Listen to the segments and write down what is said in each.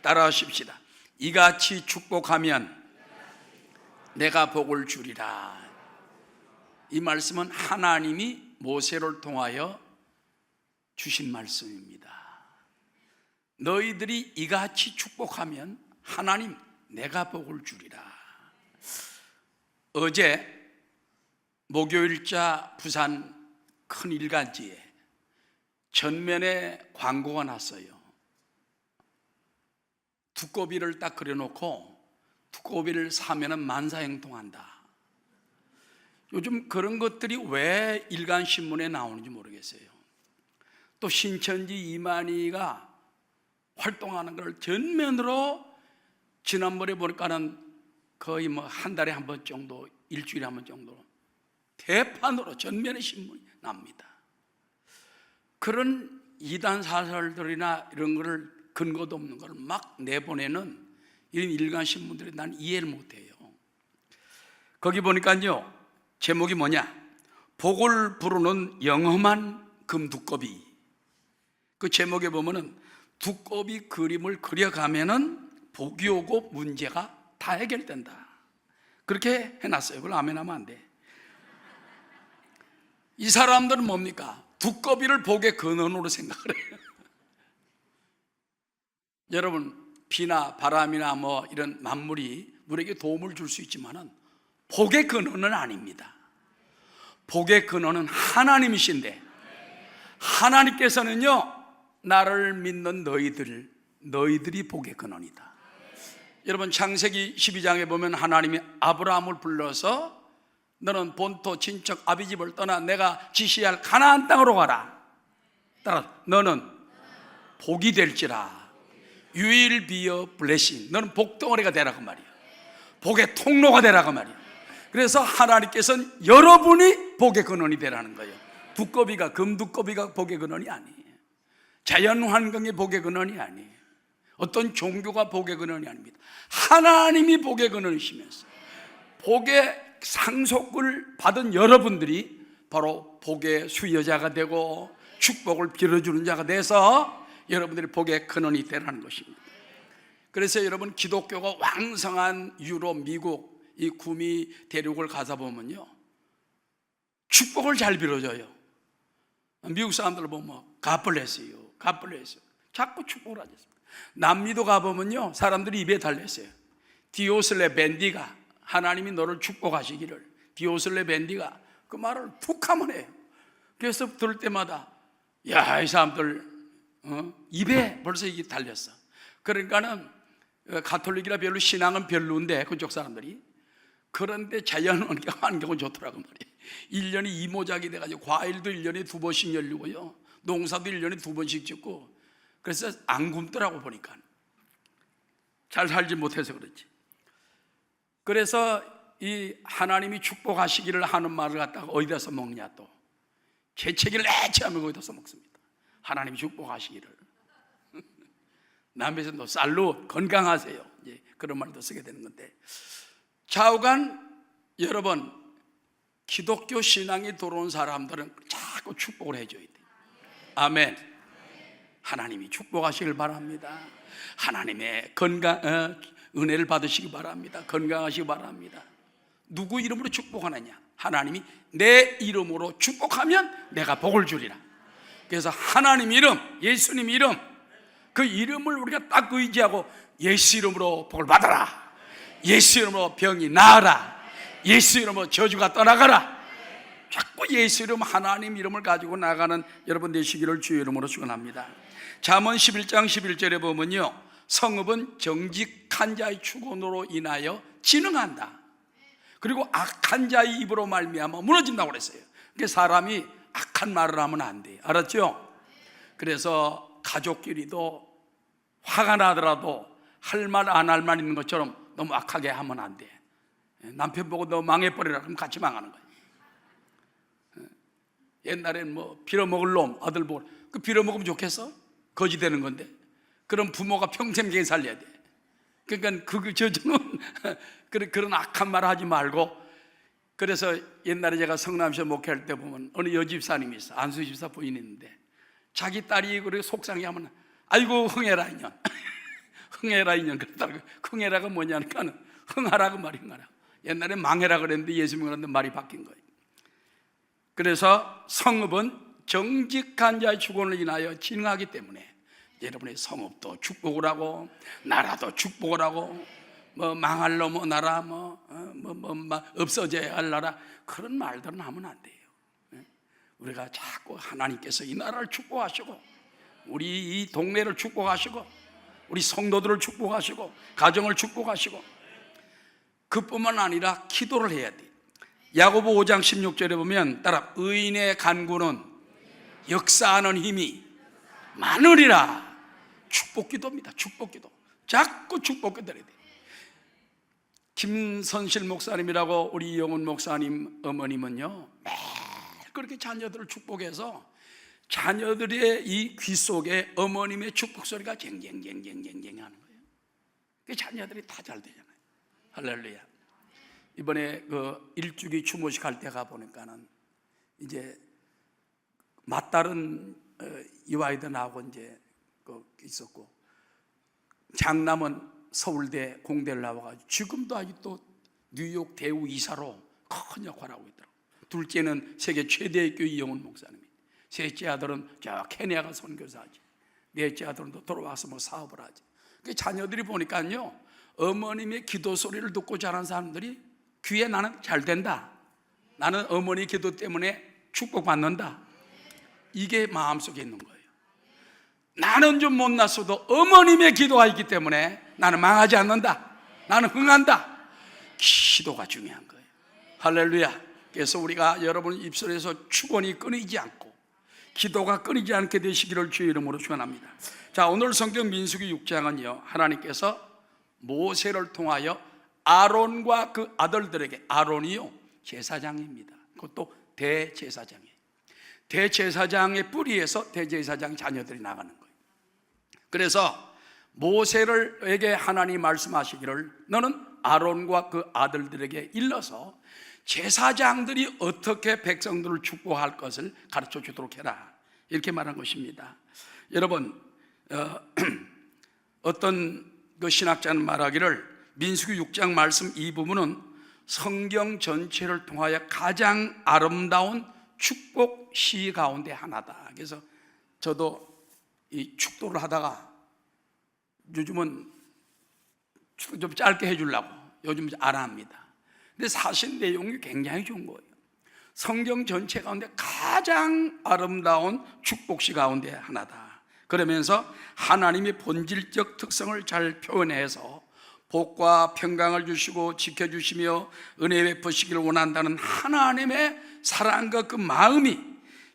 따라하십시다. 이같이 축복하면 내가 복을 주리라. 이 말씀은 하나님이 모세를 통하여 주신 말씀입니다. 너희들이 이같이 축복하면 하나님 내가 복을 주리라. 어제 목요일자 부산 큰 일간지에 전면에 광고가 났어요. 두꺼비를 딱 그려놓고 두꺼비를 사면은 만사형통한다. 요즘 그런 것들이 왜 일간신문에 나오는지 모르겠어요. 또 신천지 이만희가 활동하는 걸 전면으로 지난번에 보니까는 거의 뭐 한 달에 한 번 정도, 일주일에 한 번 정도 대판으로 전면에 신문이 납니다. 그런 이단 사설들이나 이런 거를 근거도 없는 걸 막 내보내는 이런 일간 신문들이 난 이해를 못해요. 거기 보니까요 제목이 뭐냐, 복을 부르는 영험한 금두꺼비. 그 제목에 보면은 두꺼비 그림을 그려가면은 복이 오고 문제가 다 해결된다, 그렇게 해놨어요. 그걸 아멘하면 안 돼. 이 사람들은 뭡니까? 두꺼비를 복의 근원으로 생각을 해요. 여러분, 비나 바람이나 뭐 이런 만물이 우리에게 도움을 줄 수 있지만은 복의 근원은 아닙니다. 복의 근원은 하나님이신데, 하나님께서는요 나를 믿는 너희들이 복의 근원이다. 여러분, 창세기 12장에 보면 하나님이 아브라함을 불러서 너는 본토 친척 아비집을 떠나 내가 지시할 가나안 땅으로 가라. 따라 너는 복이 될지라. You will be a blessing. 너는 복덩어리가 되라 그 말이야. 복의 통로가 되라 그 말이야. 그래서 하나님께서는 여러분이 복의 근원이 되라는 거예요. 두꺼비가, 금두꺼비가 복의 근원이 아니에요. 자연 환경이 복의 근원이 아니에요. 어떤 종교가 복의 근원이 아닙니다. 하나님이 복의 근원이시면서 복의 상속을 받은 여러분들이 바로 복의 수여자가 되고 축복을 빌어주는 자가 돼서 여러분들이 복의 근원이 되라는 것입니다. 그래서 여러분, 기독교가 왕성한 유럽, 미국 이 구미 대륙을 가다 보면요 축복을 잘 빌어줘요. 미국 사람들 보면 God bless you, God bless you, 자꾸 축복을 하셨습니다. 남미도 가보면요 사람들이 입에 달렸어요. 디오슬레 벤디가, 하나님이 너를 축복하시기를, 디오슬레 벤디가, 그 말을 툭 하면 해요. 그래서 들을 때마다 야, 이 사람들 입에 벌써 이게 달렸어. 그러니까는 가톨릭이라 별로 신앙은 별로인데 그쪽 사람들이, 그런데 자연 환경은 좋더라고 말이에요. 1년에 이모작이 돼가지고 과일도 1년에 2번씩 열리고요, 농사도 1년에 2번씩 짓고, 그래서 안 굶더라고. 보니까 잘 살지 못해서 그렇지. 그래서 이 하나님이 축복하시기를 하는 말을 갖다가 어디다 써먹느냐, 또 재채기를 애취하면 거기다 써먹습니다. 하나님이 축복하시기를. 남에서 너 쌀로 건강하세요, 이제 그런 말도 쓰게 되는 건데, 좌우간 여러분, 기독교 신앙이 들어온 사람들은 자꾸 축복을 해줘야 돼요. 아멘. 하나님이 축복하시길 바랍니다. 하나님의 은혜를 받으시기 바랍니다. 건강하시기 바랍니다. 누구 이름으로 축복하느냐? 하나님이 내 이름으로 축복하면 내가 복을 주리라. 그래서 하나님 이름, 예수님 이름, 그 이름을 우리가 딱 의지하고 예수 이름으로 복을 받아라, 예수 이름으로 병이 나아라, 예수 이름으로 저주가 떠나가라. 자꾸 예수 이름, 하나님 이름을 가지고 나가는 여러분 되시기를 주의 이름으로 축원합니다. 잠언 11장 11절에 보면요 성읍은 정직한 자의 축원으로 인하여 진흥한다. 그리고 악한 자의 입으로 말미암아 무너진다고 그랬어요. 그러니까 사람이 악한 말을 하면 안 돼요. 알았죠? 그래서 가족끼리도 화가 나더라도 할 말 안 할 말 있는 것처럼 너무 악하게 하면 안 돼. 남편 보고 너 망해버리라 그러면 같이 망하는 거예요. 옛날엔 뭐 빌어먹을 놈 아들 보고, 그 빌어먹으면 좋겠어? 거지 되는 건데. 그럼 부모가 평생 살려야 돼. 그러니까 저는 그런 악한 말 하지 말고. 그래서 옛날에 제가 성남시에 목회할 때 보면 어느 여집사님이 있어, 안수 집사 부인이 있는데 자기 딸이 그렇게 속상해하면 아이고 흥해라 이년 흥해라 인연 그랬다고. 흥해라가 뭐냐니까 흥하라 그 말이 흥하라. 옛날에 망해라 그랬는데 예수 믿었는데 말이 바뀐 거예요. 그래서 성읍은 정직한 자의 축원을 인하여 진흥하기 때문에 여러분의 성읍도 축복을 하고 나라도 축복을 하고 뭐 망할 놈의 나라 없어져야 할 나라 그런 말들은 하면 안 돼요. 우리가 자꾸 하나님께서 이 나라를 축복하시고 우리 이 동네를 축복하시고 우리 성도들을 축복하시고 가정을 축복하시고 그뿐만 아니라 기도를 해야 돼요. 야고보 5장 16절에 보면 따라 의인의 간구는 역사하는 힘이 많으리라. 축복기도입니다. 축복기도. 자꾸 축복기도해야 돼요. 김선실 목사님이라고 우리 이영훈 목사님 어머님은요 매일 그렇게 자녀들을 축복해서 자녀들의 이 귀 속에 어머님의 축복 소리가 쟁쟁쟁쟁쟁쟁 하는 거예요. 그 자녀들이 다 잘 되잖아요. 할렐루야. 이번에 그 일주기 추모식 할 때 가보니까는 이제 맏딸은 이화이드 나하고 이제 있었고 장남은 서울대 공대를 나와가지고 지금도 아직도 뉴욕 대우 이사로 큰 역할을 하고 있더라고요. 둘째는 세계 최대의 교회 이영훈 목사님이, 셋째 아들은 저 케냐 가서 선교사하지, 넷째 아들은 또 돌아와서 뭐 사업을 하지. 그 자녀들이 보니까요 어머님의 기도 소리를 듣고 자란 사람들이 귀에 나는 잘 된다, 나는 어머니 기도 때문에 축복받는다, 이게 마음속에 있는 거예요. 나는 좀 못났어도 어머님의 기도가 있기 때문에 나는 망하지 않는다, 나는 흥한다. 기도가 중요한 거예요. 할렐루야. 그래서 우리가 여러분 입술에서 축원이 끊이지 않고 기도가 끊이지 않게 되시기를 주의 이름으로 축원합니다. 자, 오늘 성경 민수기 6장은요 하나님께서 모세를 통하여 아론과 그 아들들에게, 아론이요 제사장입니다. 그것도 대제사장이에요. 대제사장의 뿌리에서 대제사장 자녀들이 나가는 거예요. 그래서 모세를에게 하나님 말씀하시기를 너는 아론과 그 아들들에게 일러서 제사장들이 어떻게 백성들을 축복할 것을 가르쳐 주도록 해라, 이렇게 말한 것입니다. 여러분 어떤 그 신학자는 말하기를 민수기 6장 말씀 이 부분은 성경 전체를 통하여 가장 아름다운 축복 시 가운데 하나다. 그래서 저도 이 축도를 하다가 요즘은 좀 짧게 해주려고 요즘 안 합니다. 근데 사실 내용이 굉장히 좋은 거예요. 성경 전체 가운데 가장 아름다운 축복시 가운데 하나다. 그러면서 하나님의 본질적 특성을 잘 표현해서 복과 평강을 주시고 지켜주시며 은혜 베푸시기를 원한다는 하나님의 사랑과 그 마음이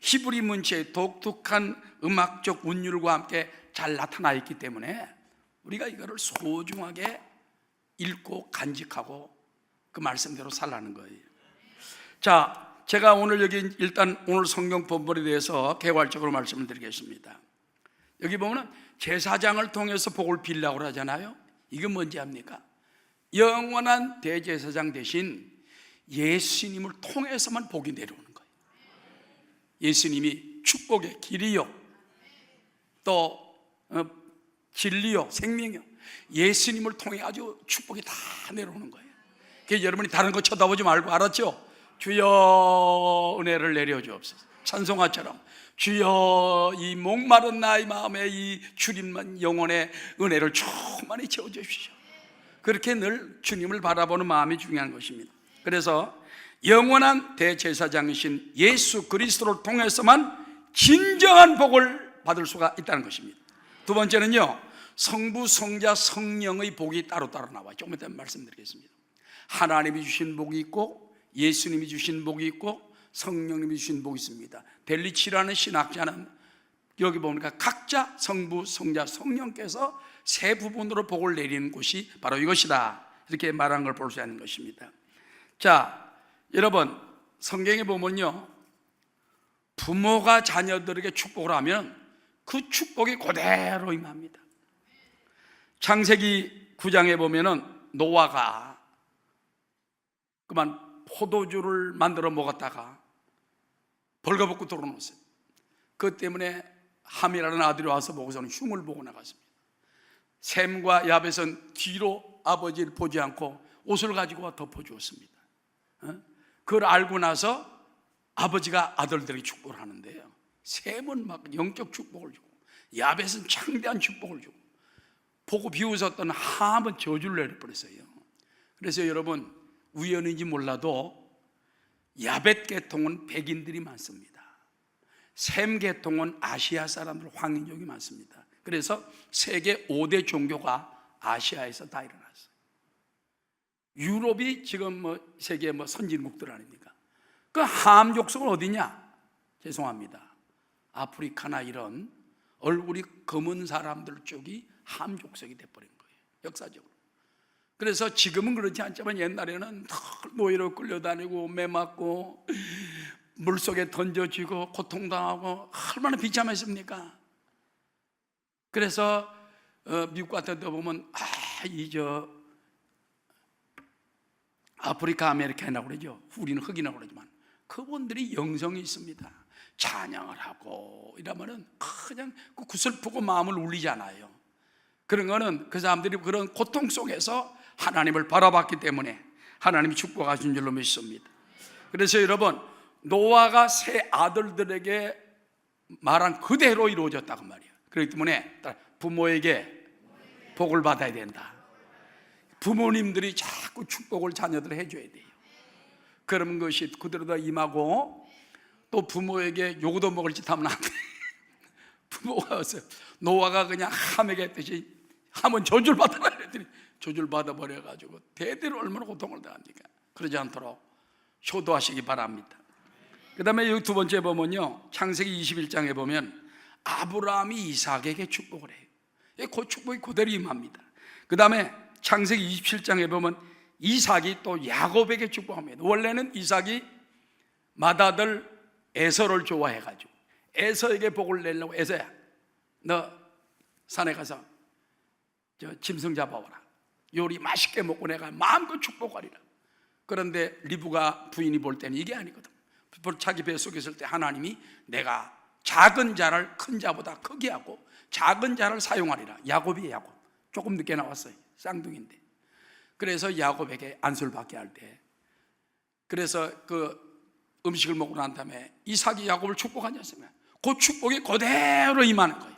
히브리 문체의 독특한 음악적 운율과 함께 잘 나타나 있기 때문에 우리가 이거를 소중하게 읽고 간직하고 그 말씀대로 살라는 거예요. 자, 제가 오늘 여기 일단 오늘 성경 본문에 대해서 개괄적으로 말씀을 드리겠습니다. 여기 보면 제사장을 통해서 복을 빌라고 하잖아요. 이게 뭔지 압니까? 영원한 대제사장 대신 예수님을 통해서만 복이 내려오는 거예요. 예수님이 축복의 길이요, 또 진리요, 생명이요, 예수님을 통해 아주 축복이 다 내려오는 거예요. 그래서 여러분이 다른 거 쳐다보지 말고, 알았죠? 주여 은혜를 내려주옵소서. 찬송가처럼 주여 이 목마른 나의 마음에 이 주님만 영혼의 은혜를 충만히 채워주십시오. 그렇게 늘 주님을 바라보는 마음이 중요한 것입니다. 그래서 영원한 대제사장이신 예수 그리스도를 통해서만 진정한 복을 받을 수가 있다는 것입니다. 두 번째는요, 성부, 성자, 성령의 복이 따로따로 나와요. 조금 이따 말씀드리겠습니다. 하나님이 주신 복이 있고 예수님이 주신 복이 있고 성령님이 주신 복이 있습니다. 델리치라는 신학자는 여기 보니까 각자 성부, 성자, 성령께서 세 부분으로 복을 내리는 곳이 바로 이것이다, 이렇게 말한 걸 볼 수 있는 것입니다. 자, 여러분 성경에 보면요, 부모가 자녀들에게 축복을 하면 그 축복이 그대로 임합니다. 창세기 9장에 보면은 노아가 그만 포도주를 만들어 먹었다가 벌거벗고 돌아놓았어요. 그것 때문에 함이라는 아들이 와서 보고서는 흉을 보고 나갔습니다. 셈과 야벳은 뒤로 아버지를 보지 않고 옷을 가지고 와 덮어주었습니다. 그걸 알고 나서 아버지가 아들들에게 축복을 하는데요, 셈은 막 영적 축복을 주고 야벳은 창대한 축복을 주고 보고 비웃었던 함은 저주를 내려버렸어요. 그래서 여러분, 우연인지 몰라도 야벳 계통은 백인들이 많습니다. 셈 계통은 아시아 사람들, 황인족이 많습니다. 그래서 세계 5대 종교가 아시아에서 다 일어났어요. 유럽이 지금 세계 선진국들 아닙니까? 그 함 족속은 어디냐? 죄송합니다, 아프리카나 이런 얼굴이 검은 사람들 쪽이 함 족속이 돼버린 거예요, 역사적으로. 그래서 지금은 그렇지 않지만 옛날에는 노예로 끌려다니고 매 맞고 물속에 던져지고 고통당하고 얼마나 비참했습니까? 그래서 미국 같은 데 보면 아프리카 아메리칸이라고 그러죠. 우리는 흑인이라고 그러지만 그분들이 영성이 있습니다. 찬양을 하고 이러면은 그냥 구슬프고 마음을 울리잖아요. 그런 거는 그 사람들이 그런 고통 속에서 하나님을 바라봤기 때문에 하나님이 축복하신 줄로 믿습니다. 그래서 여러분, 노아가 세 아들들에게 말한 그대로 이루어졌다고 말이에요. 그렇기 때문에 부모에게 복을 받아야 된다. 부모님들이 자꾸 축복을 자녀들 해줘야 돼요. 그러면 그것이 그대로 다 임하고, 또 부모에게 요구도 먹을 짓 하면 안 돼. 부모가 어서 노아가 그냥 함에게 했듯이 함은 저주를 받아라 그랬더니 저주를 받아버려가지고 대대로 얼마나 고통을 당합니까? 그러지 않도록 효도하시기 바랍니다. 그 다음에 여기 두 번째 보면요, 창세기 21장에 보면 아브라함이 이삭에게 축복을 해요. 그 축복이 그대로 임합니다. 그 다음에 창세기 27장에 보면 이삭이 또 야곱에게 축복합니다. 원래는 이삭이 맏아들 에서를 좋아해가지고 에서에게 복을 내려고, 에서야 너 산에 가서 짐승 잡아와라, 요리 맛있게 먹고 내가 마음껏 축복하리라. 그런데 리브가 부인이 볼 때는 이게 아니거든. 자기 뱃속에 있을 때 하나님이 내가 작은 자를 큰 자보다 크게 하고 작은 자를 사용하리라. 야곱이에요. 야곱. 조금 늦게 나왔어요. 쌍둥이인데. 그래서 야곱에게 안수를 받게 할 때, 그래서 그 음식을 먹고 난 다음에 이삭이 야곱을 축복하지 않습니까? 그 축복이 그대로 임하는 거예요.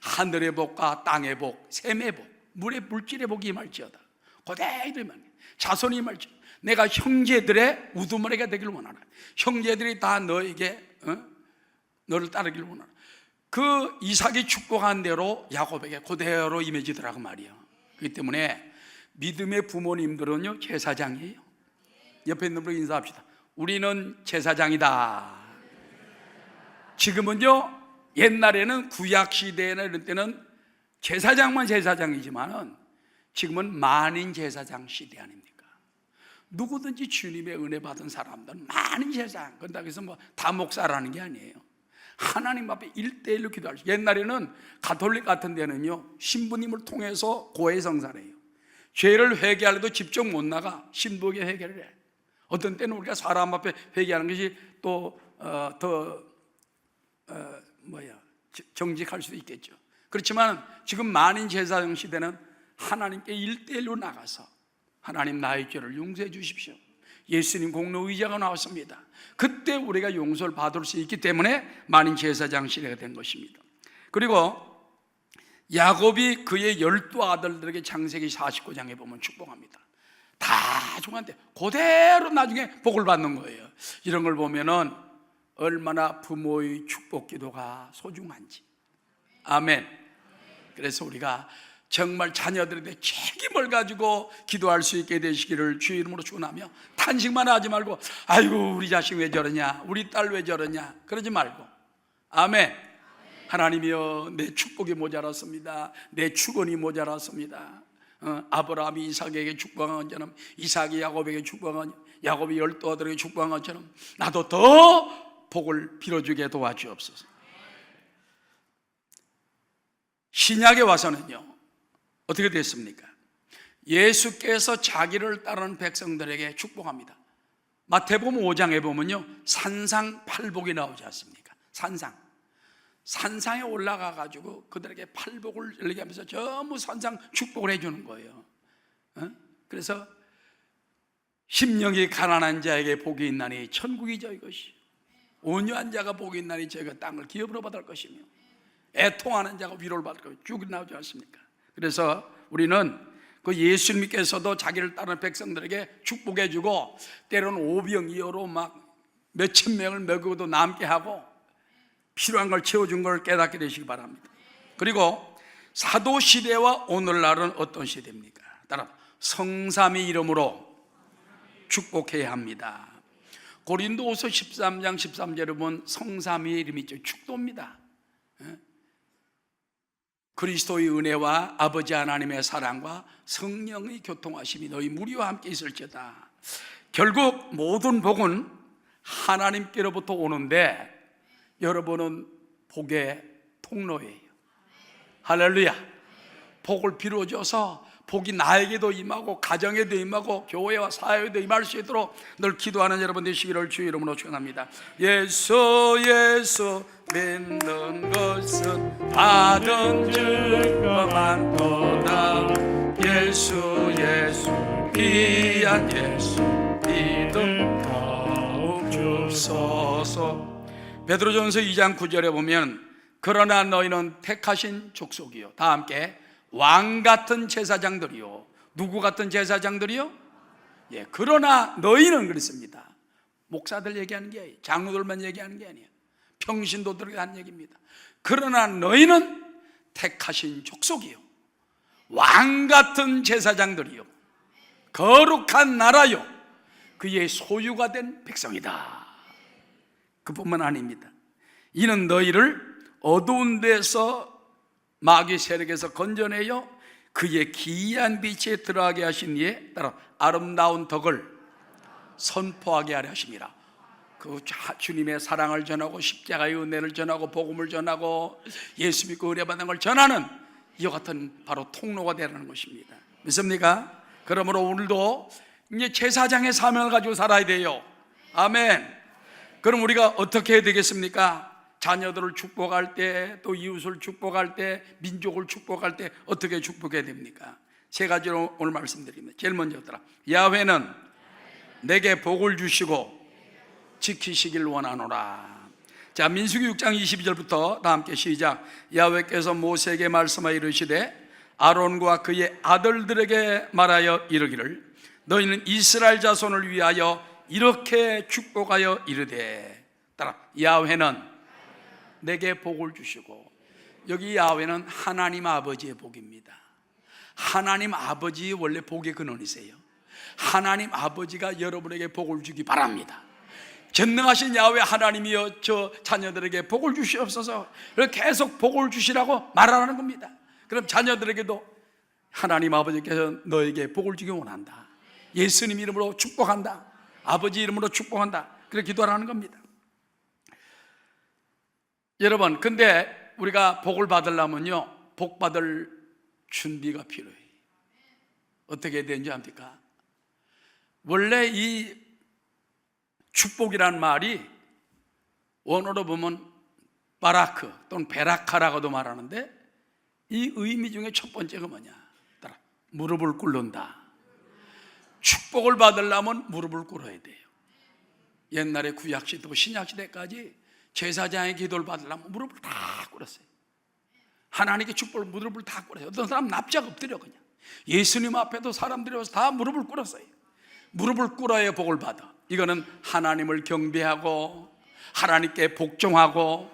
하늘의 복과 땅의 복, 샘의 복, 물의 물질의 복이 임할지어다. 그대로 임하는 거예요. 자손이 임할지어다. 내가 형제들의 우두머리가 되기를 원하라. 형제들이 다 너에게 너를 따르기를 원하라. 그 이삭이 축복한 대로 야곱에게 그대로 임해지더라고 말이에요. 그렇기 때문에 믿음의 부모님들은요, 제사장이에요. 옆에 있는 분과 인사합시다. 우리는 제사장이다. 지금은요, 옛날에는 구약시대나 이런 때는 제사장만 제사장이지만은 지금은 만인 제사장 시대 아닙니까? 누구든지 주님의 은혜 받은 사람들은 만인 제사장, 그런다고 해서 다 목사라는 게 아니에요. 하나님 앞에 1대1로 기도할 수. 옛날에는 가톨릭 같은 데는요, 신부님을 통해서 고해 성사를 해요. 죄를 회개하려도 직접 못 나가 신부에게 회개를 해. 어떤 때는 우리가 사람 앞에 회개하는 것이 또 정직할 수도 있겠죠. 그렇지만 지금 만인 제사장 시대는 하나님께 1대1로 나가서 하나님 나의 죄를 용서해 주십시오. 예수님 공로 의자가 나왔습니다. 그때 우리가 용서를 받을 수 있기 때문에 만인 제사장 시대가 된 것입니다. 그리고 야곱이 그의 12아들들에게 창세기 49장에 보면 축복합니다. 다 중한테 그대로 나중에 복을 받는 거예요. 이런 걸 보면은 얼마나 부모의 축복 기도가 소중한지. 아멘. 그래서 우리가 정말 자녀들에게 책임을 가지고 기도할 수 있게 되시기를 주의 이름으로 축원하며, 탄식만 하지 말고 아이고 우리 자식 왜 저러냐, 우리 딸 왜 저러냐 그러지 말고, 아멘. 하나님이여, 내 축복이 모자랐습니다. 내 축원이 모자랐습니다. 아브라함이 이삭에게 축복한 것처럼, 이삭이 야곱에게 축복한, 야곱이 12아들에게 축복한 것처럼 나도 더 복을 빌어주게 도와주옵소서. 신약에 와서는요, 어떻게 됐습니까? 예수께서 자기를 따르는 백성들에게 축복합니다. 마태복음 5장에 보면요, 산상팔복이 나오지 않습니까? 산상에 올라가 가지고 그들에게 팔복을 열리게 하면서 전부 산상 축복을 해주는 거예요. 그래서 심령이 가난한 자에게 복이 있나니 천국이죠 이것이. 온유한 자가 복이 있나니 저희가 땅을 기업으로 받을 것이며 애통하는 자가 위로를 받을 것이며 쭉 나오지 않습니까? 그래서 우리는 그 예수님께서도 자기를 따르는 백성들에게 축복해주고 때로는 오병이어로 막 몇천 명을 먹여도 남게 하고 필요한 걸 채워준 걸 깨닫게 되시기 바랍니다. 그리고 사도시대와 오늘날은 어떤 시대입니까? 따라 성삼위 이름으로 축복해야 합니다. 고린도후서 13장 13절에 보면 성삼위의 이름이 있죠. 축도입니다. 그리스도의 은혜와 아버지 하나님의 사랑과 성령의 교통하심이 너희 무리와 함께 있을지어다. 결국 모든 복은 하나님께로부터 오는데 여러분은 복의 통로예요. 할렐루야. 복을 비춰줘서 복이 나에게도 임하고 가정에도 임하고 교회와 사회에도 임할 수 있도록 늘 기도하는 여러분 되시기를 주의 이름으로 축원합니다. 예수 예수 믿는 것은 받은 증거 많도다. 예수 예수 귀한 예수 믿음 더욱 주소서. 베드로전서 2장 9절에 보면 그러나 너희는 택하신 족속이요, 다 함께 왕 같은 제사장들이요. 누구 같은 제사장들이요? 예, 그러나 너희는 그랬습니다. 목사들 얘기하는 게 아니에요. 장로들만 얘기하는 게 아니에요. 평신도들에게 한 얘기입니다. 그러나 너희는 택하신 족속이요, 왕 같은 제사장들이요, 거룩한 나라요, 그의 소유가 된 백성이다. 그뿐만 아닙니다. 이는 너희를 어두운 데서 마귀 세력에서 건져내어 그의 기이한 빛에 들어가게 하신 이에 따라 아름다운 덕을 선포하게 하려 하심이라. 그 주님의 사랑을 전하고 십자가의 은혜를 전하고 복음을 전하고 예수 믿고 은혜 받는 걸 전하는 이와 같은 바로 통로가 되라는 것입니다. 믿습니까? 그러므로 오늘도 이제 제사장의 사명을 가지고 살아야 돼요. 아멘. 그럼 우리가 어떻게 해야 되겠습니까? 자녀들을 축복할 때, 또 이웃을 축복할 때, 민족을 축복할 때 어떻게 축복해야 됩니까? 세 가지로 오늘 말씀드립니다. 제일 먼저더라, 야훼는 내게 복을 주시고 지키시길 원하노라. 자, 민수기 6장 22절부터 다 함께 시작. 야훼께서 모세에게 말씀하여 이르시되 아론과 그의 아들들에게 말하여 이르기를 너희는 이스라엘 자손을 위하여 이렇게 축복하여 이르되, 따라 야훼는 내게 복을 주시고, 여기 야훼는 하나님 아버지의 복입니다. 하나님 아버지의 원래 복의 근원이세요. 하나님 아버지가 여러분에게 복을 주기 바랍니다. 전능하신 야훼 하나님이여 저 자녀들에게 복을 주시옵소서, 계속 복을 주시라고 말하는 겁니다. 그럼 자녀들에게도 하나님 아버지께서 너에게 복을 주기 원한다, 예수님 이름으로 축복한다, 아버지 이름으로 축복한다, 그렇게 기도하라는 겁니다. 여러분, 근데 우리가 복을 받으려면요, 복 받을 준비가 필요해요. 어떻게 되는지 압니까? 원래 이 축복이란 말이 원어로 보면 바라크 또는 베라카라고도 말하는데, 이 의미 중에 첫 번째가 뭐냐? 따라 무릎을 꿇는다. 축복을 받으려면 무릎을 꿇어야 돼요. 옛날에 구약시대부터 신약시대까지 제사장의 기도를 받으려면 무릎을 다 꿇었어요. 하나님께 축복을 무릎을 다 꿇었어요. 어떤 사람은 납작 엎드려 그냥. 예수님 앞에도 사람들이 와서 다 무릎을 꿇었어요. 무릎을 꿇어야 복을 받아. 이거는 하나님을 경배하고 하나님께 복종하고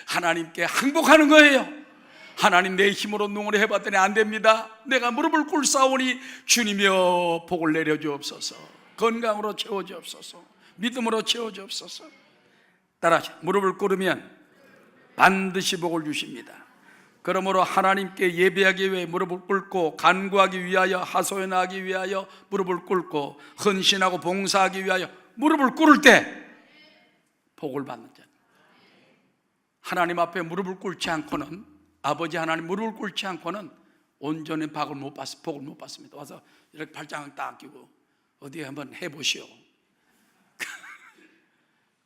하나님께 항복하는 거예요. 하나님, 내 힘으로 농을 해봤더니 안 됩니다. 내가 무릎을 꿇사오니 주님이여 복을 내려주옵소서, 건강으로 채워주옵소서, 믿음으로 채워주옵소서. 따라하시. 무릎을 꿇으면 반드시 복을 주십니다. 그러므로 하나님께 예배하기 위해 무릎을 꿇고, 간구하기 위하여, 하소연하기 위하여 무릎을 꿇고, 헌신하고 봉사하기 위하여 무릎을 꿇을 때 복을 받는 자. 하나님 앞에 무릎을 꿇지 않고는, 아버지 하나님 무릎을 꿇지 않고는 온전히 복을 못 받습니다. 와서 이렇게 발장을 딱 끼고 어디에 한번 해보시오.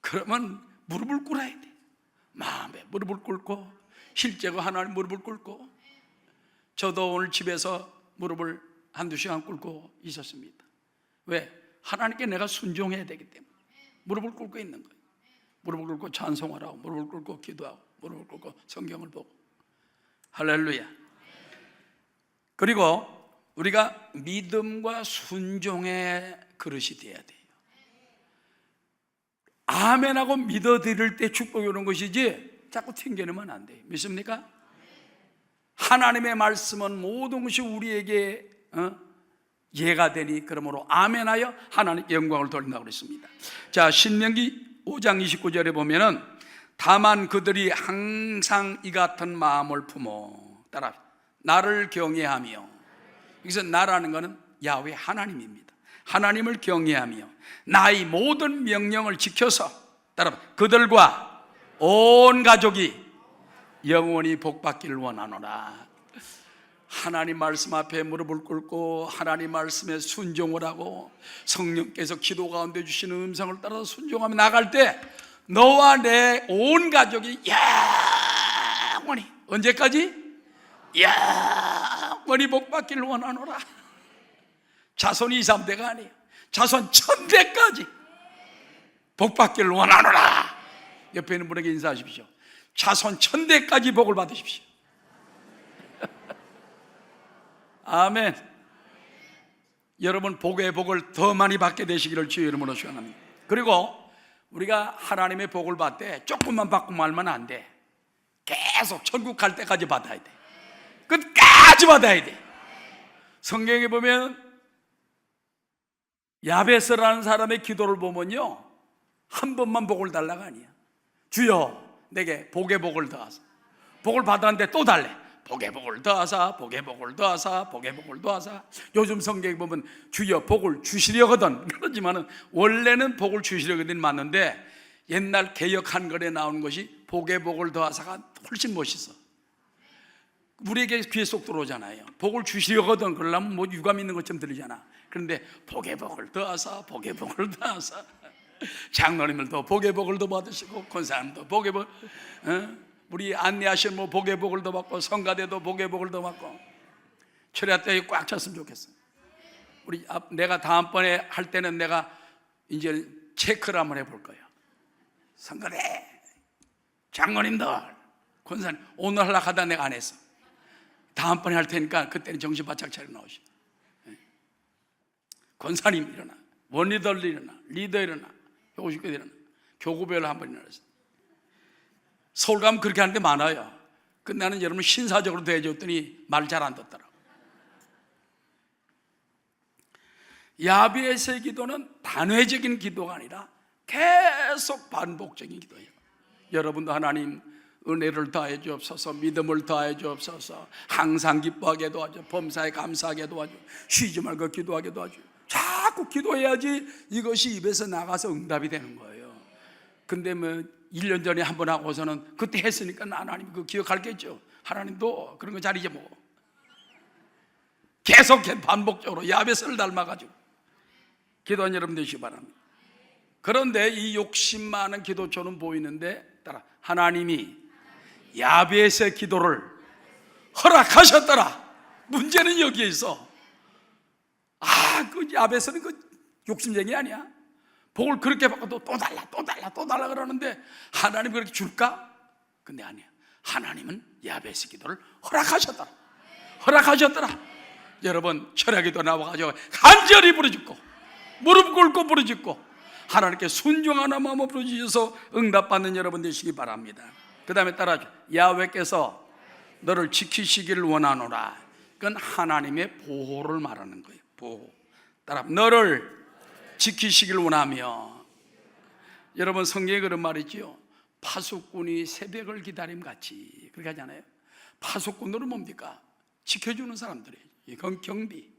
그러면 무릎을 꿇어야 돼. 마음에 무릎을 꿇고, 실제로 하나님 무릎을 꿇고, 저도 오늘 집에서 무릎을 한두 시간 꿇고 있었습니다. 왜? 하나님께 내가 순종해야 되기 때문에 무릎을 꿇고 있는 거예요. 무릎을 꿇고 찬송을 하고, 무릎을 꿇고 기도하고, 무릎을 꿇고 성경을 보고. 할렐루야. 그리고 우리가 믿음과 순종의 그릇이 되어야 돼요. 아멘하고 믿어드릴 때 축복이 오는 것이지 자꾸 튕겨내면 안 돼요. 믿습니까? 하나님의 말씀은 모든 것이 우리에게 예가 되니 그러므로 아멘하여 하나님께 영광을 돌린다고 그랬습니다. 자, 신명기 5장 29절에 보면은 다만 그들이 항상 이 같은 마음을 품어 따라 나를 경외하며, 여기서 나라는 것은 야훼 하나님입니다. 하나님을 경외하며 나의 모든 명령을 지켜서 따라 그들과 온 가족이 영원히 복받기를 원하노라. 하나님 말씀 앞에 무릎을 꿇고 하나님 말씀에 순종을 하고 성령께서 기도 가운데 주시는 음성을 따라서 순종하며 나갈 때 너와 내 온 가족이 영원히, 언제까지? 영원히 복받기를 원하노라. 자손이 2, 3대가 아니에요. 자손 1000대까지 복받기를 원하노라. 옆에 있는 분에게 인사하십시오. 자손 1000대까지 복을 받으십시오. 아멘. 여러분 복의 복을 더 많이 받게 되시기를 주의 이름으로 축원합니다. 그리고 우리가 하나님의 복을 받을 때 조금만 받고 말면 안 돼. 계속 천국 갈 때까지 받아야 돼. 끝까지 받아야 돼. 성경에 보면 야베스라는 사람의 기도를 보면요, 한 번만 복을 달라가 아니야. 주여 내게 복의 복을 더하사. 복을 받았는데 또 달래. 복의 복을 더하사, 복의 복을 더하사, 복의 복을 더하사. 요즘 성경에 보면 주여 복을 주시려거든 그러지만은 원래는 복을 주시려거든 맞는데 옛날 개역 한글에 나오는 것이 복의 복을 더하사가 훨씬 멋있어. 우리에게 귀에 쏙 들어오잖아요. 복을 주시려거든 그러려면 뭐 유감 있는 것처럼 들리잖아. 그런데 복의 복을 더하사, 복의 복을 더하사. 장로님들도 복의 복을 더 받으시고 권사님도 복의 복, 우리 안내하신 뭐 복의 복을 더 받고 성가대도 복의 복을 더 받고 철야 때 꽉 찼으면 좋겠어. 우리 내가 다음번에 할 때는 내가 이제 체크를 한번 해볼 거예요. 성가대, 장로님들, 권사님 오늘 하려고 하다 내가 안 했어. 다음번에 할 테니까 그때는 정신 바짝 차려 나오시오. 권사님 일어나, 원리들 일어나, 리더 일어나, 교구식구 일어나, 교구별 한번 일어났어. 서울 가면 그렇게 하는 데 많아요. 근데 나는 여러분 신사적으로 대해줬더니 말 잘 안 듣더라고. 야베스의 기도는 단회적인 기도가 아니라 계속 반복적인 기도예요. 여러분도 하나님 은혜를 더해 주옵소서, 믿음을 더해 주옵소서, 항상 기뻐하게 도와줘, 범사에 감사하게 도와줘, 쉬지 말고 기도하게 도와줘. 자꾸 기도해야지 이것이 입에서 나가서 응답이 되는 거예요. 근데 뭐 1년 전에 한 번 하고서는 그때 했으니까 하나님 그 기억할겠죠. 하나님도 그런 거 잘 잊어먹어. 계속 반복적으로 야베스를 닮아가지고 기도한 여러분 되시기 바랍니다. 그런데 이 욕심 많은 기도처럼 보이는데 따라 하나님이 야베스의 기도를 허락하셨더라. 문제는 여기에 있어. 그 야베스는 그 욕심쟁이 아니야. 복을 그렇게 받고도 또 달라, 또 달라, 또 달라 그러는데 하나님 그렇게 줄까? 근데 아니야. 하나님은 야베스 기도를 허락하셨더라. 허락하셨더라. 여러분 철야기도 나와가지고 간절히 부르짖고 무릎 꿇고 부르짖고 하나님께 순종하는 마음으로 부르짖어서 응답받는 여러분 되시기 바랍니다. 그 다음에 따라줘. 야훼께서 너를 지키시기를 원하노라. 그건 하나님의 보호를 말하는 거예요. 보호. 따라 너를 지키시기를 원하며. 여러분 성경에 그런 말이 있지요. 파수꾼이 새벽을 기다림 같이 그렇게 하잖아요. 파수꾼들은 뭡니까? 지켜주는 사람들이에요. 경비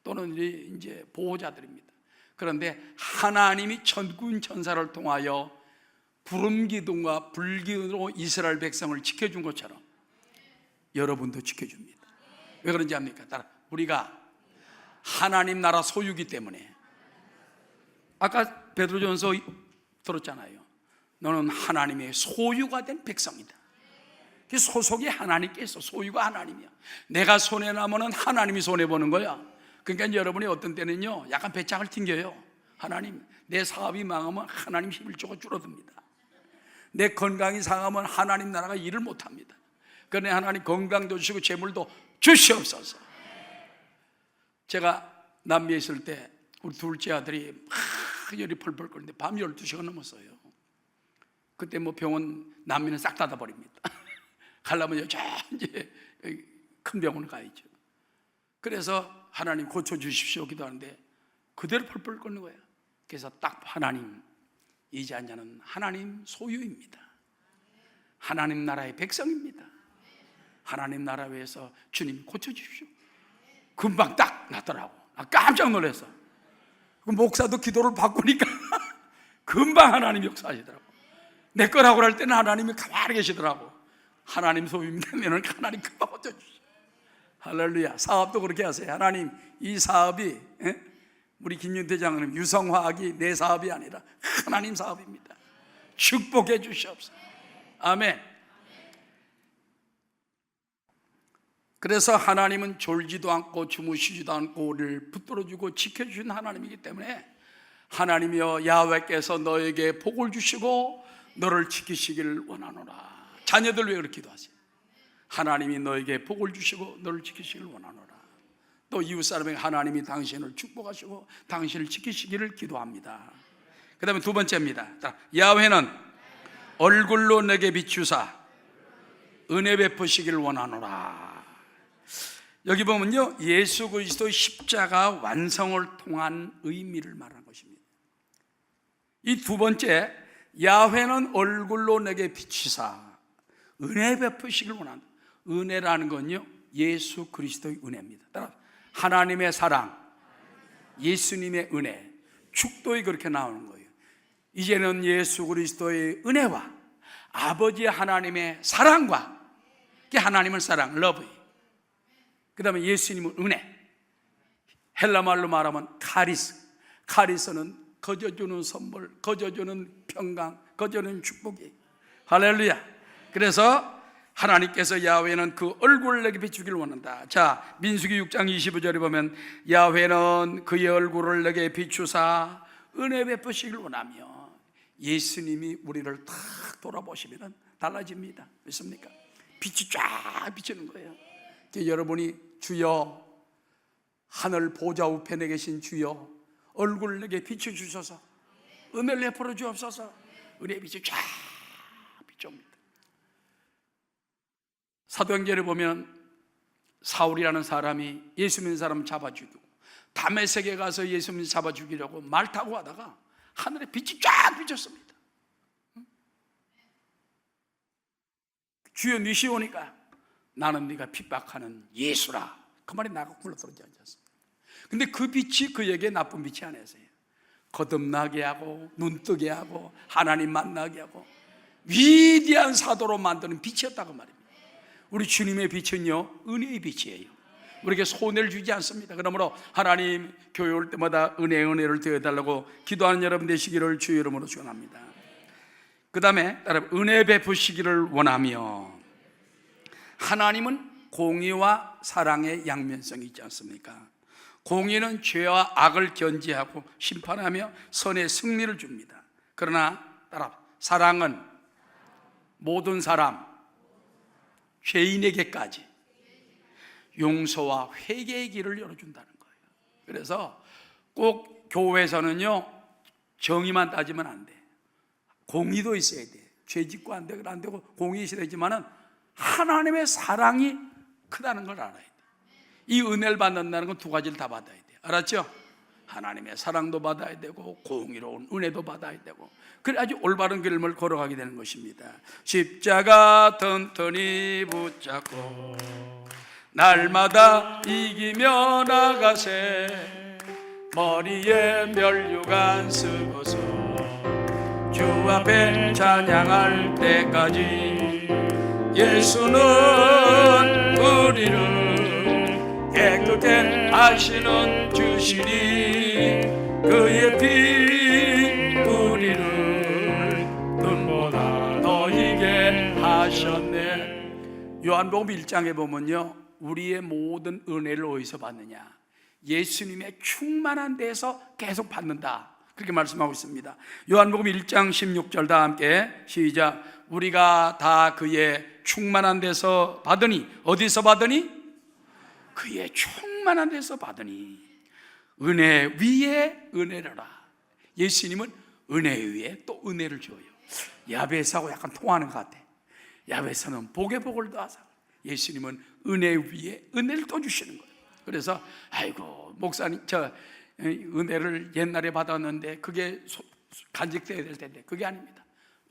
또는 이제 보호자들입니다. 그런데 하나님이 천군 천사를 통하여 부름 기둥과 불기둥으로 이스라엘 백성을 지켜준 것처럼 여러분도 지켜줍니다. 왜 그런지 압니까? 따라 우리가 하나님 나라 소유기 때문에. 아까 베드로전서 들었잖아요. 너는 하나님의 소유가 된 백성이다. 그 소속이 하나님께 있어. 소유가 하나님이야. 내가 손해나면 하나님이 손해보는 거야. 그러니까 여러분이 어떤 때는요 약간 배짱을 튕겨요. 하나님, 내 사업이 망하면 하나님 힘을 주고 줄어듭니다. 내 건강이 상하면 하나님 나라가 일을 못합니다. 그러니 하나님 건강도 주시고 재물도 주시옵소서. 제가 남미에 있을 때 우리 둘째 아들이 막 열이 펄펄 끓는데 밤 12시가 넘었어요. 그때 뭐 병원 남미는 싹 닫아버립니다. 가려면 이제 큰 병원을 가야죠. 그래서 하나님 고쳐주십시오 기도하는데 그대로 펄펄 끓는 거예요. 그래서 딱 하나님, 이 자녀는 하나님 소유입니다. 하나님 나라의 백성입니다. 하나님 나라 위해서 주님 고쳐주십시오. 금방 딱 나더라고. 깜짝 놀랐어. 그 목사도 기도를 바꾸니까 금방 하나님 역사하시더라고. 내 거라고 할 때는 하나님이 가만히 계시더라고. 하나님 소유입니다. 너는 하나님 금방 고쳐주시오. 할렐루야. 사업도 그렇게 하세요. 하나님, 이 사업이 우리 김윤태 장로님 유성화학이 내 사업이 아니라 하나님 사업입니다. 축복해 주시옵소서. 아멘. 그래서 하나님은 졸지도 않고 주무시지도 않고 우리를 붙들어주고 지켜주신 하나님이기 때문에 하나님이여 야훼께서 너에게 복을 주시고 너를 지키시기를 원하노라. 자녀들 왜 그렇게 기도하세요? 하나님이 너에게 복을 주시고 너를 지키시기를 원하노라. 또 이웃사람에게 하나님이 당신을 축복하시고 당신을 지키시기를 기도합니다. 그 다음에 두 번째입니다. 야훼는 얼굴로 내게 비추사 은혜 베푸시기를 원하노라. 여기 보면요 예수 그리스도의 십자가 완성을 통한 의미를 말하는 것입니다. 이 두 번째 야훼는 얼굴로 내게 비추사 은혜 베푸시기를 원한다. 은혜라는 건요 예수 그리스도의 은혜입니다. 따라 하나님의 사랑, 예수님의 은혜, 축도에 그렇게 나오는 거예요. 이제는 예수 그리스도의 은혜와 아버지 하나님의 사랑과 하나님은 사랑, 러브, 그 다음에 예수님은 은혜. 헬라말로 말하면 카리스. 카리스는 거저주는 선물, 거저주는 평강, 거저주는 축복이. 할렐루야. 그래서 하나님께서 야훼는 그 얼굴을 내게 비추기를 원한다. 자, 민수기 6장 25절에 보면 야훼는 그의 얼굴을 내게 비추사 은혜 베푸시기를 원하며 예수님이 우리를 탁 돌아보시면 달라집니다. 믿습니까? 빛이 쫙 비치는 거예요. 여러분이 주여 하늘 보좌 우편에 계신 주여 얼굴을 내게 비춰주셔서 은혜를 베풀어 주옵소서. 은혜의 빛이 쫙 비춰옵니다. 사도행전에 보면 사울이라는 사람이 예수 믿는 사람 잡아 죽이고 다메섹에 가서 예수 믿는 잡아 죽이려고 말 타고 가다가 하늘에 빛이 쫙 비쳤습니다. 주여 니시 오니까 나는 네가 핍박하는 예수라. 그 말이 나가 굴러떨어지지 않습니까? 근데 그 빛이 그에게 나쁜 빛이 아니었어요. 거듭나게 하고 눈뜨게 하고 하나님 만나게 하고 위대한 사도로 만드는 빛이었다고 말입니다. 우리 주님의 빛은요 은혜의 빛이에요. 우리에게 손해를 주지 않습니다. 그러므로 하나님 교회 올 때마다 은혜를 더해달라고 기도하는 여러분 되시기를 주의 이름으로 축원합니다. 그 다음에 은혜 베푸시기를 원하며 하나님은 공의와 사랑의 양면성이 있지 않습니까? 공의는 죄와 악을 견지하고 심판하며 선의 승리를 줍니다. 그러나 따라 사랑은 모든 사람 죄인에게까지 용서와 회개의 길을 열어준다는 거예요. 그래서 꼭 교회에서는요 정의만 따지면 안 돼. 공의도 있어야 돼. 죄 짓고 안 되고 공의 있어야 되지만은 하나님의 사랑이 크다는 걸 알아야 돼. 이 은혜를 받는다는 건 두 가지를 다 받아야 돼. 알았죠? 하나님의 사랑도 받아야 되고 공의로운 은혜도 받아야 되고 그래야지 올바른 길을 걸어가게 되는 것입니다. 십자가 튼튼히 붙잡고 날마다 이기며 나가세 머리에 멸류관 쓰고서 주 앞에 찬양할 때까지 예수는 우리를 깨끗게 하시는 주시니 그의 피 우리를 눈물 요한복음 1장에 보면요, 우리의 모든 은혜를 어디서 받느냐? 예수님의 충만한 데서 계속 받는다, 그렇게 말씀하고 있습니다. 요한복음 1장 16절 다 함께 시작. 우리가 다 그의 충만한 데서 받으니, 어디서 받으니? 그의 충만한 데서 받으니 은혜 위에 은혜라라. 예수님은 은혜 위에 또 은혜를 줘요. 야베스하고 약간 통하는 것 같아. 야베스는 복에 복을 더하사, 예수님은 은혜 위에 은혜를 또 주시는 거예요. 그래서 아이고 목사님 저 은혜를 옛날에 받았는데 그게 간직되어야 될 텐데, 그게 아닙니다.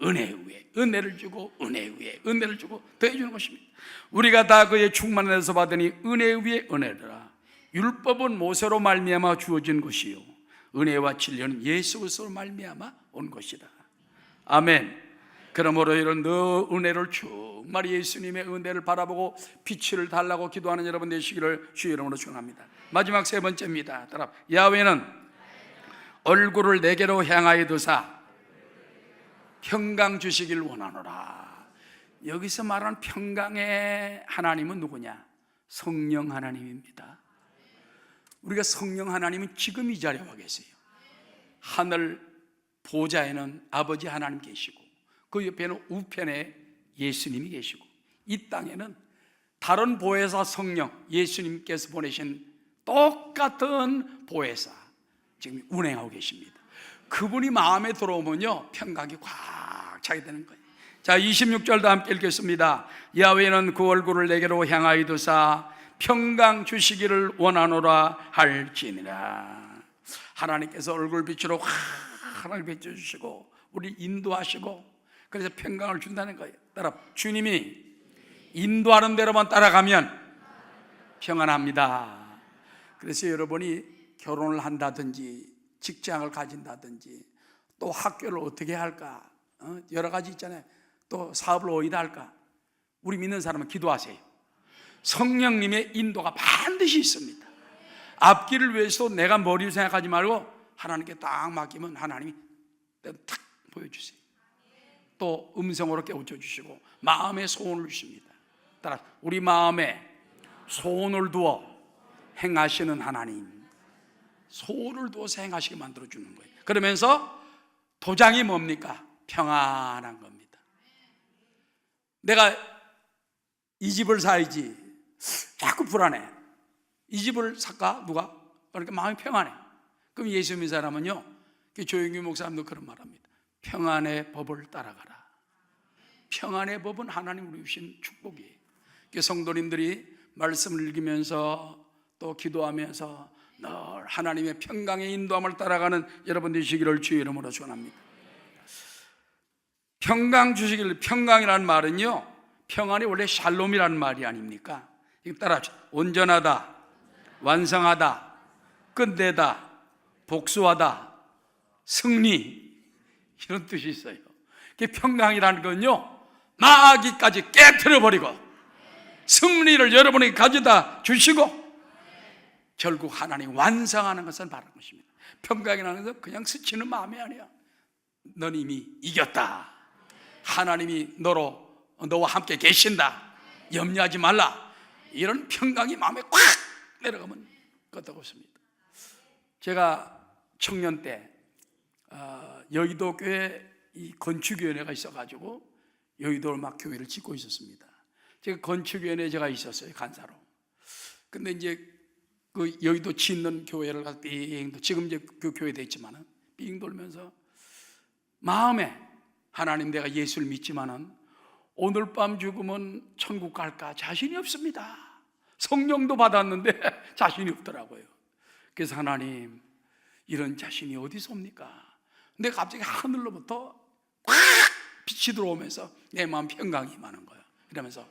은혜 위에 은혜를 주고 은혜 위에 은혜를 주고 더해주는 것입니다. 우리가 다 그의 충만한 데서 받으니 은혜 위에 은혜라. 율법은 모세로 말미암아 주어진 것이요 은혜와 진리는 예수 그리스도로 말미암아 온 것이다. 아멘. 그러므로 이런 너 은혜를 정말 예수님의 은혜를 바라보고 빛을 달라고 기도하는 여러분 되시기를 주의 이름으로 축원합니다. 마지막 세 번째입니다. 따라 야훼는 얼굴을 내게로 향하여 두사 평강 주시길 원하노라. 여기서 말하는 평강의 하나님은 누구냐? 성령 하나님입니다. 우리가 성령 하나님은 지금 이 자리에 와 계세요. 하늘 보좌에는 아버지 하나님 계시고 그 옆에는 우편에 예수님이 계시고 이 땅에는 다른 보혜사 성령, 예수님께서 보내신 똑같은 보혜사 지금 운행하고 계십니다. 그분이 마음에 들어오면요 평강이 꽉 차게 되는 거예요. 자, 26절도 함께 읽겠습니다. 야훼는 그 얼굴을 내게로 향하여 두사 평강 주시기를 원하노라 할지니라. 하나님께서 얼굴 빛으로 환하게 비춰주시고 우리 인도하시고 그래서 평강을 준다는 거예요. 따라 주님이 인도하는 대로만 따라가면 평안합니다. 그래서 여러분이 결혼을 한다든지 직장을 가진다든지 또 학교를 어떻게 할까, 여러 가지 있잖아요. 또 사업을 어디다 할까, 우리 믿는 사람은 기도하세요. 성령님의 인도가 반드시 있습니다. 앞길을 위해서 내가 머리를 생각하지 말고 하나님께 딱 맡기면 하나님이 탁 보여주세요. 또 음성으로 깨우쳐 주시고 마음에 소원을 주십니다. 따라 우리 마음에 소원을 두어 행하시는 하나님, 소원을 두어서 행하시게 만들어주는 거예요. 그러면서 도장이 뭡니까? 평안한 겁니다. 내가 이 집을 사야지 자꾸 불안해. 이 집을 살까? 누가? 그러니까 마음이 평안해. 그럼 예수 믿는 사람은요, 조영규 목사님도 그런 말합니다. 평안의 법을 따라가라. 평안의 법은 하나님 우리 주신 축복이에요. 성도님들이 말씀을 읽으면서 또 기도하면서 늘 하나님의 평강의 인도함을 따라가는 여러분 되시기를 주의 이름으로 축원합니다. 평강 주시기를, 평강이라는 말은요, 평안이 원래 샬롬이라는 말이 아닙니까? 이거 따라 온전하다, 완성하다, 끝내다, 복수하다, 승리, 이런 뜻이 있어요. 평강이라는 건요, 마귀까지 깨트려버리고 승리를 여러분에게 가져다 주시고 결국 하나님 완성하는 것을 바라는 것입니다. 평강이라는 것은 그냥 스치는 마음이 아니야. 넌 이미 이겼다. 하나님이 너와 함께 계신다. 염려하지 말라. 이런 평강이 마음에 꽉 내려가면 끄떡없습니다. 제가 청년 때 여의도 교회 이 건축위원회가 있어가지고 여의도를 막 교회를 짓고 있었습니다. 제가 건축위원회에 제가 있었어요, 간사로. 근데 이제 그 여의도 짓는 교회를 가서 빙, 지금 이제 그 교회 됐지만은 빙 돌면서 마음에 하나님 내가 예수를 믿지만은 오늘 밤 죽으면 천국 갈까 자신이 없습니다. 성령도 받았는데 자신이 없더라고요. 그래서 하나님 이런 자신이 어디서 옵니까? 근데 갑자기 하늘로부터 꽉 빛이 들어오면서 내 마음 평강이 임하는 거예요. 이러면서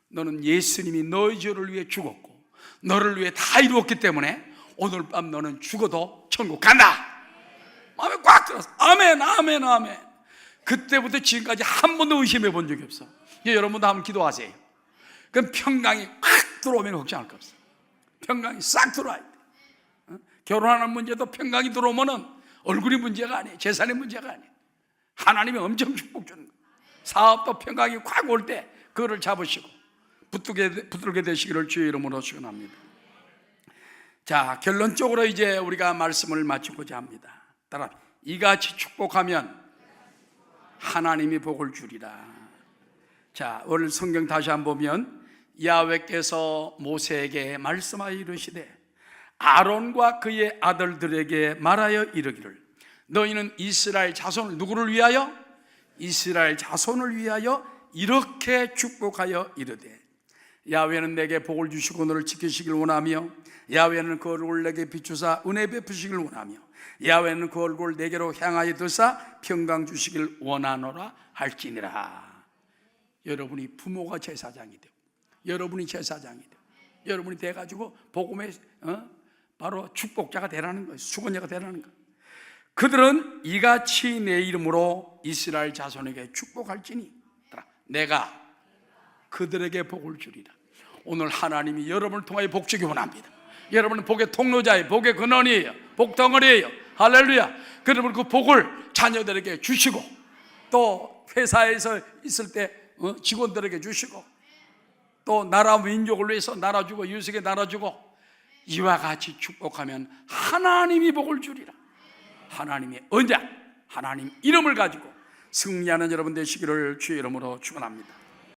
너는 예수님이 너의 죄를 위해 죽었고 너를 위해 다 이루었기 때문에 오늘 밤 너는 죽어도 천국 간다. 마음에 꽉 들어서 아멘 아멘 아멘. 그때부터 지금까지 한 번도 의심해 본 적이 없어. 여러분도 한번 기도하세요. 그럼 평강이 꽉 들어오면 걱정할 거 없어. 평강이 싹 들어와야 돼. 결혼하는 문제도 평강이 들어오면은 얼굴이 문제가 아니에요. 재산이 문제가 아니에요. 하나님이 엄청 축복 주는 거예요. 사업도 평강이 꽉 올 때 그거를 잡으시고 붙들게 되시기를 주의 이름으로 축원합니다. 자, 결론적으로 이제 우리가 말씀을 마치고자 합니다. 따라 이같이 축복하면 하나님이 복을 주리라. 자, 오늘 성경 다시 한번 보면 야훼께서 모세에게 말씀하여 이르시되 아론과 그의 아들들에게 말하여 이르기를 너희는 이스라엘 자손을 누구를 위하여? 이스라엘 자손을 위하여 이렇게 축복하여 이르되 야훼는 내게 복을 주시고 너를 지키시길 원하며 야훼는 그 얼굴을 내게 비추사 은혜 베푸시길 원하며 야훼는 그 얼굴을 내게로 향하여 드사 평강 주시길 원하노라 할지니라. 여러분이 부모가 제사장이 되고 여러분이 제사장이 되고 여러분이 돼가지고 복음의 바로 축복자가 되라는 거예요. 수건자가 되라는 거예요. 그들은 이같이 내 이름으로 이스라엘 자손에게 축복할지니 내가 그들에게 복을 주리라. 오늘 하나님이 여러분을 통하여 복 주기 원합니다. 여러분은 복의 통로자예요. 복의 근원이에요. 복덩어리예요. 할렐루야. 그러면 그 복을 자녀들에게 주시고 또 회사에서 있을 때 직원들에게 주시고 또 나라 민족을 위해서 나라 주고 유색에 나라 주고 이와 같이 축복하면 하나님이 복을 주리라. 하나님의 언약, 하나님 이름을 가지고 승리하는 여러분 되시기를 주의 이름으로 축원합니다.